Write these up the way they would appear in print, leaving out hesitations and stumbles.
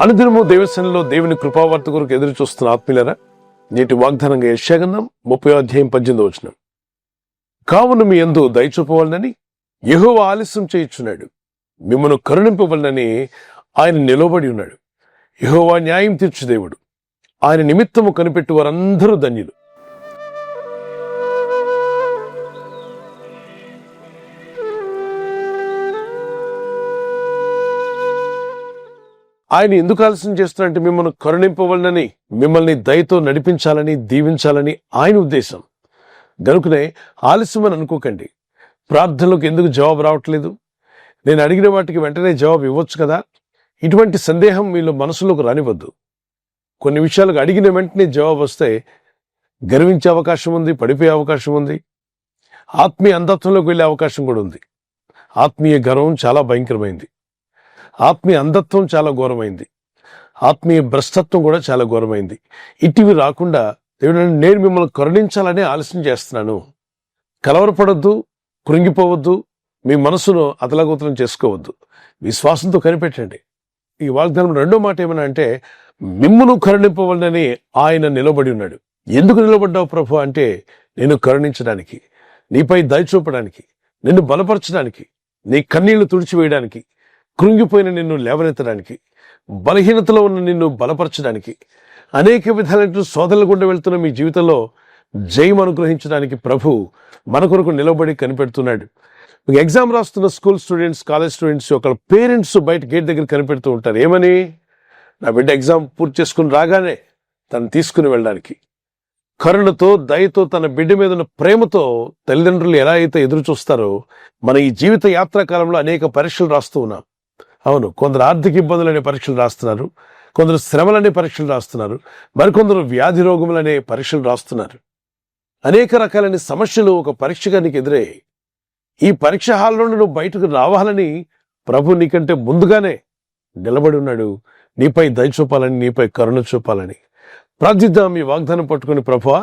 అనుదినము దేవసేనలో దేవుని కృపావార్త కొరకు ఎదురు చూస్తున్న ఆత్మీయులారా, నేటి వాగ్దానంగా యెషయా గ్రంథం 30:18 కావున మీ యందు దయ చూపవలనని యెహోవా ఆలస్యం చేయుచున్నాడు, మిమ్మల్ని కరుణింపవలనని ఆయన నిలబడి ఉన్నాడు. యెహోవా న్యాయం తీర్చు దేవుడు, ఆయన నిమిత్తము కనిపెట్టు వారందరూ ధన్యులు. ఆయన ఎందుకు ఆలస్యం చేస్తున్నారంటే మిమ్మల్ని కరుణింపవలనని, మిమ్మల్ని దయతో నడిపించాలని, దీవించాలని ఆయన ఉద్దేశం. గనుకనే ఆలస్యం అని అనుకోకండి. ప్రార్థనలకు ఎందుకు జవాబు రావట్లేదు, నేను అడిగిన వాటికి వెంటనే జవాబు ఇవ్వచ్చు కదా, ఇటువంటి సందేహం మీలో మనసులోకి రానివద్దు. కొన్ని విషయాలకు అడిగిన వెంటనే జవాబు వస్తే గర్వించే అవకాశం ఉంది, పడిపోయే అవకాశం ఉంది, ఆత్మీయ అంధత్వంలోకి వెళ్ళే అవకాశం కూడా ఉంది. ఆత్మీయ గర్వం చాలా భయంకరమైంది, ఆత్మీయ అంధత్వం చాలా ఘోరమైంది, ఆత్మీయ భ్రష్టత్వం కూడా చాలా ఘోరమైంది. ఇటివి రాకుండా దేవుడు నేను మిమ్మల్ని కరుణించాలని ఆలస్యం చేస్తున్నాను. కలవరపడొద్దు, కృంగిపోవద్దు, మీ మనసును అతలాకుతలం చేసుకోవద్దు, విశ్వాసంతో కనిపెట్టండి. ఈ వాగ్దానం రెండో మాట ఏమన్నా అంటే, మిమ్మును కరుణింపవలనని ఆయన నిలబడి ఉన్నాడు. ఎందుకు నిలబడ్డావు ప్రభు అంటే, నేను కరుణించడానికి, నీపై దయ చూపడానికి, నిన్ను బలపరచడానికి, నీ కన్నీళ్లు తుడిచివేయడానికి, కృంగిపోయిన నిన్ను లేవనెత్తడానికి, బలహీనతలో ఉన్న నిన్ను బలపరచడానికి, అనేక విధాలైన శోధనల గుండా వెళ్తున్న మీ జీవితంలో జయం అనుగ్రహించడానికి ప్రభు మన కొరకు నిలబడి కనిపెడుతున్నాడు. ఎగ్జామ్ రాస్తున్న స్కూల్ స్టూడెంట్స్, కాలేజ్ స్టూడెంట్స్ యొక్క పేరెంట్స్ బయట గేట్ దగ్గర కనిపెడుతూ ఉంటారు. ఏమని? నా బిడ్డ ఎగ్జామ్ పూర్తి చేసుకుని రాగానే తను తీసుకుని వెళ్ళడానికి. కరుణతో, దయతో, తన బిడ్డ మీద ఉన్న ప్రేమతో తల్లిదండ్రులు ఎలా అయితే ఎదురు చూస్తారో, మన ఈ జీవిత యాత్రా కాలంలో అనేక పరీక్షలు రాస్తూ ఉన్నాం. అవును, కొందరు ఆర్థిక ఇబ్బందులనే పరీక్షలు రాస్తున్నారు, కొందరు శ్రమలనే పరీక్షలు రాస్తున్నారు, మరికొందరు వ్యాధి రోగములనే పరీక్షలు రాస్తున్నారు. అనేక రకాలైన సమస్యలు ఒక పరీక్షగా నీకు ఎదురయ్యాయి. ఈ పరీక్ష హాల్లో నువ్వు బయటకు రావాలని ప్రభు నీకంటే ముందుగానే నిలబడి ఉన్నాడు, నీపై దయ చూపాలని, నీపై కరుణ చూపాలని. ప్రార్థిద్దాం. ఈ వాగ్దానం పట్టుకుని, ప్రభువా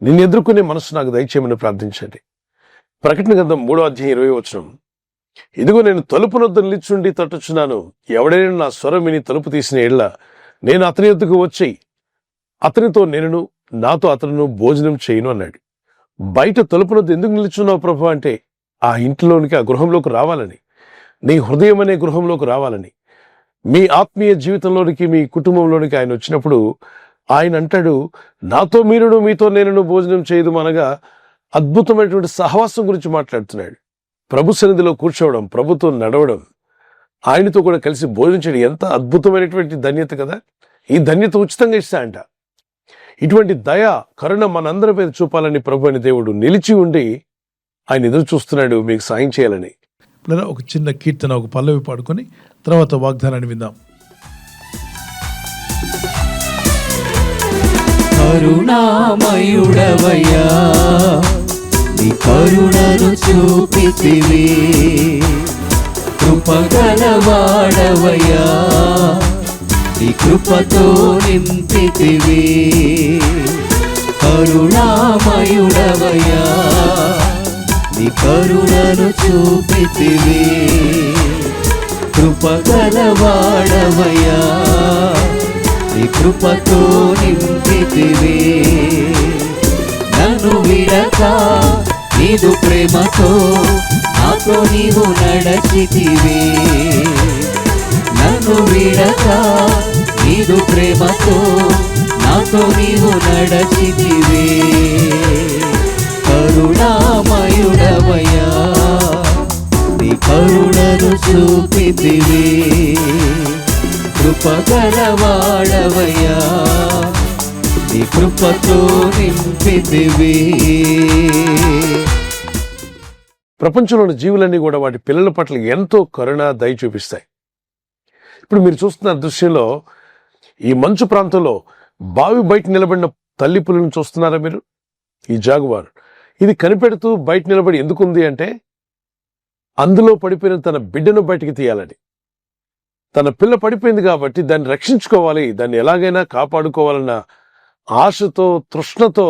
నిన్ను ఎదుర్కొనే మనసు నాకు దయచేయమని ప్రార్థించండి. ప్రకటన గ్రంథం 3:20 ఇదిగో నేను తలుపు నొద్ద నిలిచుండి తట్టుచున్నాను, ఎవడైనా నా స్వరం విని తలుపు తీసిన ఎడల నేను అతని యొద్దకు వచ్చి అతనితో నేనును, నాతో అతను భోజనం చేయను అన్నాడు. బయట తలుపు నొద్ద ఎందుకు నిలుచున్నావు ప్రభు అంటే, ఆ ఇంట్లోనికి, ఆ గృహంలోకి రావాలని, నీ హృదయం అనే గృహంలోకి రావాలని, మీ ఆత్మీయ జీవితంలోనికి, మీ కుటుంబంలోనికి ఆయన వచ్చినప్పుడు ఆయన అంటాడు, నాతో మీరును, మీతో నేనును భోజనం చేయదు అనగా అద్భుతమైనటువంటి సహవాసం గురించి మాట్లాడుతున్నాడు. ప్రభు సన్నిధిలో కూర్చోవడం, ప్రభుతో నడవడం, ఆయనతో కూడా కలిసి భోజనం ఎంత అద్భుతమైనటువంటి ధన్యత కదా. ఈ ధన్యత ఉచితంగా ఇస్తా అంట. ఇటువంటి దయ, కరుణ మనందరి మీద చూపాలని ప్రభు అని దేవుడు నిలిచి ఉండి ఆయన ఎదురు చూస్తున్నాడు మీకు సాయం చేయాలని. ఒక చిన్న కీర్తన, ఒక పల్లవి పాడుకొని తర్వాత వాగ్దానాన్ని విందాం. కరుణామయుడవయ్యా, నీ కరుణను చూపితివి, కృపగలవాడవయ్యా, నీ కృపతో నింపితివి. కరుణామయుడవయ్యా, నీ కరుణను చూపితివి, కృపగలవాడవయ్యా, నీ కృపతో నింపితివి. నన్ను విడక నీదు ప్రేమతో నాతో నీవు నడచితివి, నన్ను విడక నీదు ప్రేమతో నాతో నీవు నడచితివి. కరుణామయుడవయ్యా, నీ కరుణను చూపితివి, కృపగలవాడవయ్యా, నీ కృపతో నింపితివి. ప్రపంచంలోని జీవులన్నీ కూడా వాటి పిల్లల పట్ల ఎంతో కరుణ, దయ చూపిస్తాయి. ఇప్పుడు మీరు చూస్తున్న దృశ్యంలో ఈ మంచు ప్రాంతంలో బావి బయట నిలబడిన తల్లి పులిని చూస్తున్నారా మీరు? ఈ జాగువార్ ఇది కనిపెడుతూ బయట నిలబడి ఎందుకుంది అంటే, అందులో పడిపోయిన తన బిడ్డను బయటికి తీయాలని. తన పిల్ల పడిపోయింది కాబట్టి దాన్ని రక్షించుకోవాలి, దాన్ని ఎలాగైనా కాపాడుకోవాలన్న ఆశతో, తృష్ణతో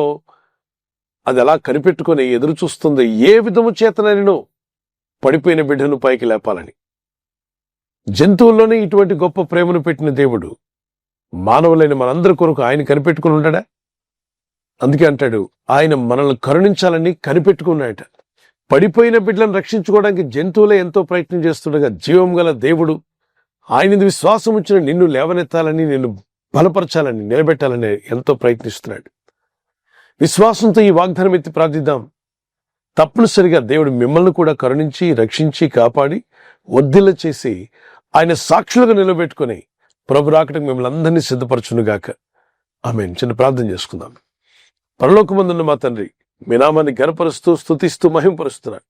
అది అలా కనిపెట్టుకొని ఎదురు చూస్తుంది. ఏ విధము చేతనైనను పడిపోయిన బిడ్డను పైకి లేపాలని. జంతువుల్లోనే ఇటువంటి గొప్ప ప్రేమను పెట్టిన దేవుడు మానవులైన మనందరి కొరకు ఆయన కనిపెట్టుకుని ఉంటాడా? అందుకే అంటాడు, ఆయన మనల్ని కరుణించాలని కనిపెట్టుకున్నాయట. పడిపోయిన బిడ్డలను రక్షించుకోవడానికి జంతువులే ఎంతో ప్రయత్నం చేస్తుండగా జీవం గల దేవుడు ఆయన విశ్వాసం ఉంచిన నిన్ను లేవనెత్తాలని, నిన్ను బలపరచాలని, నిలబెట్టాలని ఎంతో ప్రయత్నిస్తున్నాడు. విశ్వాసంతో ఈ వాగ్దానం ఎత్తి ప్రార్థిద్దాం. తప్పనిసరిగా దేవుడు మిమ్మల్ని కూడా కరుణించి, రక్షించి, కాపాడి, వర్ధిల్ల చేసి ఆయన సాక్షులుగా నిలబెట్టుకుని ప్రభు రాకటకు మిమ్మల్ని అందరినీ సిద్ధపరచునుగాక. ఆమేన్. చిన్న ప్రార్థన చేసుకుందాం. పరలోకమందున్న మా తండ్రి, మీ నామాన్ని గణపరుస్తూ, స్తుతిస్తూ, మహింపరుస్తున్నాను.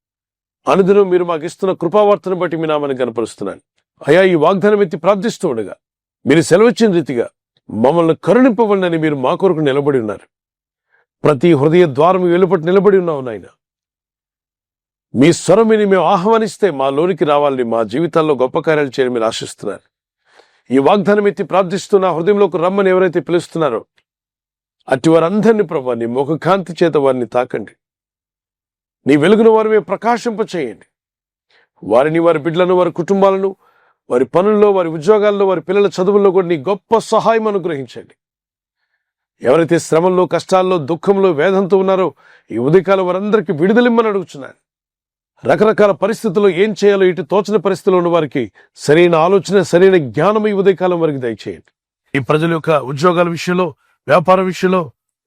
అనుదినం మీరు మాకు ఇస్తున్న కృపావార్తను బట్టి మీ నామాన్ని గణపరుస్తున్నాను. అయా, ఈ వాగ్దానం ఎత్తి ప్రార్థిస్తూ ఉండగా మీరు సెలవిచ్చిన రీతిగా మమ్మల్ని కరుణింపవలనని మీరు మా కొరకు నిలబడి ఉన్నారు. ప్రతి హృదయ ద్వారం వెలుపటి నిలబడి ఉన్నావు నాయన. మీ స్వరమిని మేము ఆహ్వానిస్తే మా లోనికి రావాలని, మా జీవితాల్లో గొప్ప కార్యాలు చేయని మీరు ఆశిస్తున్నారు. ఈ వాగ్దానం ఎత్తి ప్రార్థిస్తూ నా హృదయంలోకి రమ్మని ఎవరైతే పిలుస్తున్నారో అట్టి వారందరినీ ప్రభు నీ ముఖకాంతి చేత వారిని తాకండి. నీ వెలుగును వారి మీద ప్రకాశింప చేయండి. వారిని, వారి బిడ్డలను, వారి కుటుంబాలను, వారి పనుల్లో, వారి ఉద్యోగాల్లో, వారి పిల్లల చదువుల్లో కూడా నీ గొప్ప సహాయం అనుగ్రహించండి. ఎవరైతే శ్రమల్లో, కష్టాల్లో, దుఃఖంలో, వేదంతో ఉన్నారో ఈ ఉదయకాలం వారందరికీ విడుదలిమ్మని అడుగుతున్నాను. రకరకాల పరిస్థితుల్లో ఏం చేయాలో ఇటు తోచని పరిస్థితుల్లో ఉన్న వారికి సరైన ఆలోచన, సరైన జ్ఞానం ఈ ఉదయకాలం వారికి దయచేయండి. ఈ ప్రజల యొక్క ఉద్యోగాల విషయంలో, వ్యాపారం విషయంలో,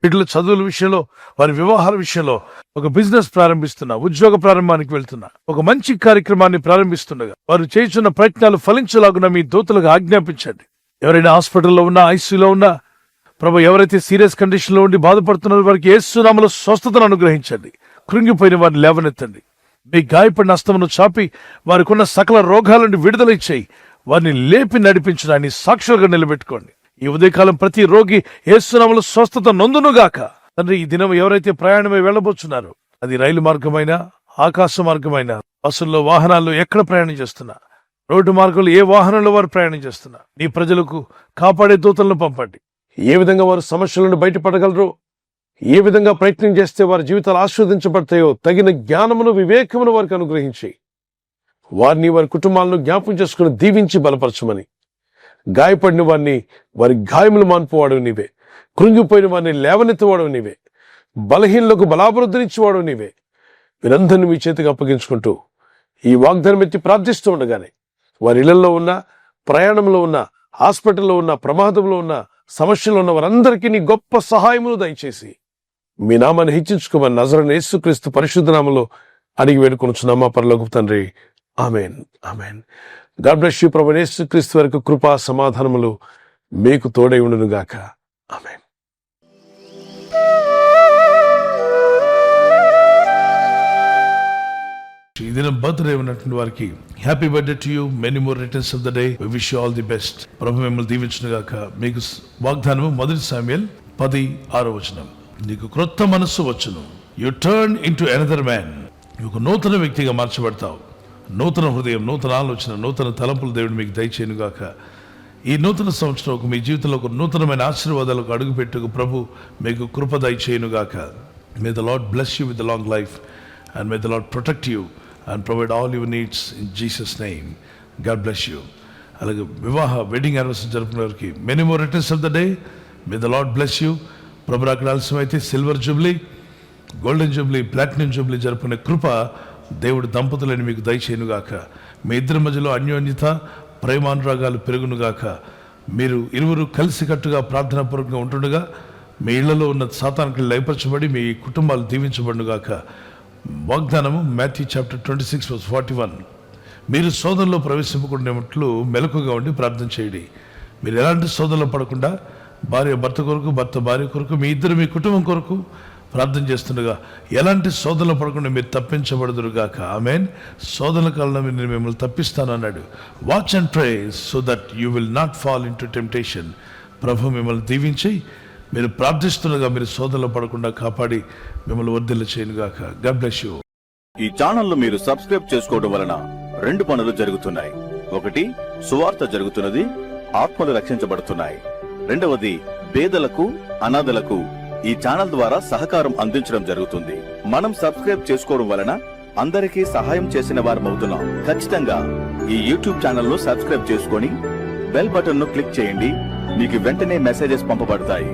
బిడ్డల చదువుల విషయంలో, వారి వివాహాల విషయంలో, ఒక బిజినెస్ ప్రారంభిస్తున్నా, ఉద్యోగ ప్రారంభానికి వెళ్తున్నా, ఒక మంచి కార్యక్రమాన్ని ప్రారంభిస్తుండగా వారు చేస్తున్న ప్రయత్నాలు ఫలించలాగున మీ దూతలకు ఆజ్ఞాపించండి. ఎవరైనా హాస్పిటల్లో ఉన్నా, ఐసీయూలో ఉన్నా ప్రభు, ఎవరైతే సీరియస్ కండిషన్ లో ఉండి బాధపడుతున్నారో వారికి యేసు నామములో స్వస్థతను అనుగ్రహించండి. కృంగిపోయిన వారిని లేవనెత్తండి. మీ గాయపడిన హస్తమును చాపి వారికున్న సకల రోగాల నుండి విడుదల ఇచ్చేయి. వారిని లేపి నడిపించడాన్ని సాక్షులుగా నిలబెట్టుకోండి. ఈ ఉదయకాలం ప్రతి రోగి యేసు నామములో స్వస్థత నొందునుగాక. తండ్రి, ఈ దినం ఎవరైతే ప్రయాణమై వెళ్ళబోతున్నారో అది రైలు మార్గమైనా, ఆకాశ మార్గమైనా, బస్సుల్లో, వాహనాల్లో ఎక్కడ ప్రయాణం చేస్తున్నా, రోడ్డు మార్గంలో ఏ వాహనంలో వారు ప్రయాణం చేస్తున్నా నీ ప్రజలకు కాపాడే దూతలను పంపండి. ఏ విధంగా వారు సమస్యల నుండి బయటపడగలరో, ఏ విధంగా ప్రయత్నం చేస్తే వారి జీవితాలు ఆస్వాదించబడతాయో తగిన జ్ఞానమును, వివేకమును వారికి అనుగ్రహించి వారిని, వారి కుటుంబాలను జ్ఞాపకం చేసుకుని దీవించి బలపరచమని, గాయపడిన వారిని వారి గాయములు మాన్పువాడు నీవే, కృంగిపోయిన వారిని లేవనెత్తువాడు నీవే, బలహీనులకు బలాభివృద్ధినిచ్చేవాడు నీవే. వీరందరినీ మీ చేతికి అప్పగించుకుంటూ ఈ వాగ్దానం ఎత్తి ప్రార్థిస్తూ ఉండగానే వారి ఇళ్లలో ఉన్న, ప్రయాణంలో ఉన్న, హాస్పిటల్లో ఉన్న, ప్రమాదంలో ఉన్న, సమస్యలో ఉన్న వారందరికీ నీ గొప్ప సహాయమును దయచేసి మీ నామాన్ని హెచ్చించుకోమని నజరేయుడైన యేసుక్రీస్తు పరిశుద్ధ నామములో అడిగి వేడుకొనుచున్నాము మా పరలోకపు తండ్రి. ఆమేన్. ఆమేన్. God bless you. ప్రభువైన యేసుక్రీస్తు వరకు కృపా సమాధానములు మీకు తోడై ఉండును గాక. ఆమేన్. ఈ దినం బర్త్డే ఉన్నటువంటి వారికి happy birthday to you, many more returns of the day. We wish you all the best. ప్రభు మిమ్మల్ని దీవించును గాక. మీకు వాగ్దానము 1 శామ్యూయల్ 10:6 నీకు క్రొత్త మనస్సు వచ్చును. U turn into another man. ఒక నూతన వ్యక్తిగా మార్చబడతావు. నూతన హృదయం, నూతన ఆలోచన, నూతన తలంపులు దేవుడు మీకు దయచేయను గాక. ఈ నూతన సంవత్సరం మీ జీవితంలో ఒక నూతనమైన ఆశీర్వాదాలకు అడుగుపెట్టుకు ప్రభు మీకు కృప దయచేయను గాక. మే the lord bless you with the long life and may the Lord protect you and provide all your needs in Jesus' name. God bless you. అలాగే వెడ్డింగ్ యానివర్సరీ జరుపుకునే వారికి many more returns of the day. May the lord bless you. ప్రభు రాకడ ఆలస్యమైతే silver jubilee, golden jubilee, platinum jubilee జరుపుకునే కృప దేవుడు దంపతులని మీకు దయచేయనుగాక. మీ ఇద్దరి మధ్యలో అన్యోన్యత, ప్రేమానురాగాలు పెరుగునుగాక. మీరు ఇరువురు కలిసికట్టుగా ప్రార్థనాపూర్వకంగా ఉంటుండగా మీ ఇళ్లలో ఉన్న సాతానికి లయపరచబడి మీ కుటుంబాలు దీవించబడునుగాక. వాగ్దానము మాథ్యూ చాప్టర్ 26:41. మీరు శోధనలో ప్రవేశింపకుండాట్లు మెలకుగా ఉండి ప్రార్థన చేయండి. మీరు ఎలాంటి శోధనలో పడకుండా భార్య భర్త కొరకు, భర్త భార్య కొరకు, మీ ఇద్దరు మీ కుటుంబం కొరకు ప్రార్థన చేస్తుండగా ఎలాంటి శోధనలో పడకుండా మీరు తప్పించబడుదురుగాక. ఆమేన్. శోధనల కాలంలో నేను మిమ్మల్ని తప్పిస్తాను అన్నాడు. Watch and pray so that you will not fall into temptation. ప్రభు మిమ్మల్ని దీవించి మీరు ప్రార్థిస్తుండగా మీరు శోధనలో పడకుండా కాపాడి మిమ్మల్ని వర్ధిల్ల చేయనుగాక. God bless you. ఈ ఛానల్ ను మీరు సబ్స్క్రైబ్ చేసుకోవడం వలన 2 పనులు జరుగుతున్నాయి. ఒకటి, సువార్త జరుగుతున్నది, ఆత్మలు రక్షించబడుతున్నాయి. రెండవది, పేదలకు, అనాథలకు ఈ ఛానల్ ద్వారా సహకారం అందించడం జరుగుతుంది. మనం సబ్స్క్రైబ్ చేసుకోవడం వలన అందరికీ సహాయం చేసిన వారమవుతున్నాం. ఖచ్చితంగా ఈ యూట్యూబ్ ఛానల్ ను సబ్స్క్రైబ్ చేసుకొని బెల్ బటన్ ను క్లిక్ చేయండి. మీకు వెంటనే మెసేజెస్ పంపబడతాయి.